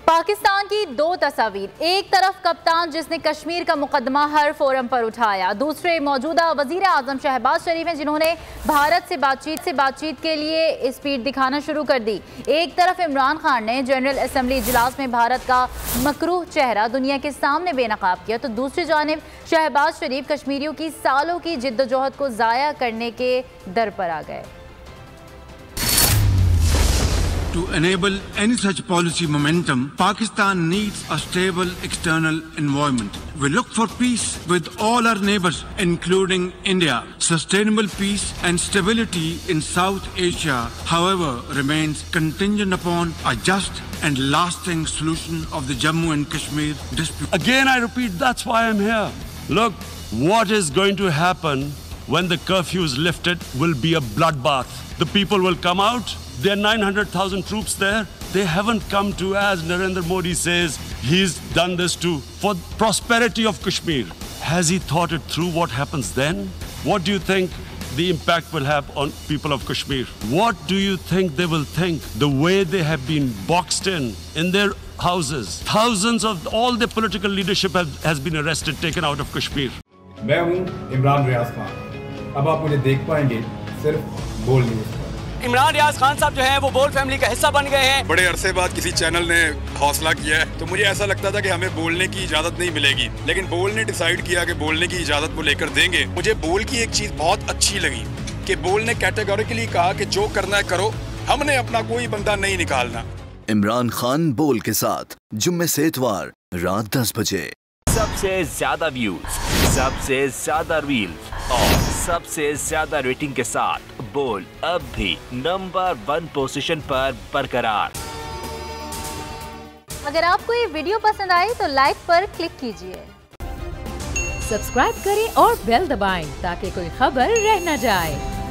पाकिस्तान की दो तस्वीर, एक तरफ कप्तान जिसने कश्मीर का मुकदमा हर फोरम पर उठाया, दूसरे मौजूदा वजीर आजम शहबाज शरीफ हैं जिन्होंने भारत से बातचीत के लिए स्पीड दिखाना शुरू कर दी। एक तरफ इमरान खान ने जनरल असम्बली इजलास में भारत का मकरूह चेहरा दुनिया के सामने बेनकाब किया, तो दूसरी जानिब शहबाज शरीफ कश्मीरियों की सालों की जिद्दोजहद को ज़ाया करने के दर पर आ गए। To enable any such policy momentum, Pakistan needs a stable external environment. We look for peace with all our neighbors, including India. Sustainable peace and stability in South Asia, however, remains contingent upon a just and lasting solution of the Jammu and Kashmir dispute. Again, I repeat, that's why I'm here. Look, what is going to happen when the curfew is lifted will be a bloodbath. The people will come out. There are 900,000 troops there. They haven't come to, as Narendra Modi says, he's done this for prosperity of Kashmir. Has he thought it through what happens then? What do you think the impact will have on people of Kashmir? What do you think they will think? The way they have been boxed in their houses. Thousands of all their political leadership has been arrested, taken out of Kashmir. मैं हूँ इमरान रियाज खान। अब आप मुझे देख पाएंगे सिर्फ बोल news. Imran Riaz Khan साहब जो हैं वो बोल फैमिली का हिस्सा बन गए हैं। बड़े अरसे बाद किसी चैनल ने हौसला किया है, तो मुझे ऐसा लगता था कि हमें बोलने की इजाजत नहीं मिलेगी, लेकिन बोल ने डिसाइड किया कि बोलने की इजाजत वो लेकर देंगे। मुझे बोल की एक चीज बहुत अच्छी लगी कि बोल ने कैटेगोरिकली कहा कि जो करना है करो, हमने अपना कोई बंदा नहीं निकालना। इमरान खान बोल के साथ जुम्मे से इतवार रात 10 बजे। सबसे ज्यादा व्यूज, सबसे ज्यादा रील्स और सबसे ज्यादा रेटिंग के साथ बोल अब भी नंबर 1 पोजीशन पर बरकरार। अगर आपको ये वीडियो पसंद आई तो लाइक पर क्लिक कीजिए, सब्सक्राइब करें और बेल दबाएं ताकि कोई खबर रह न जाए।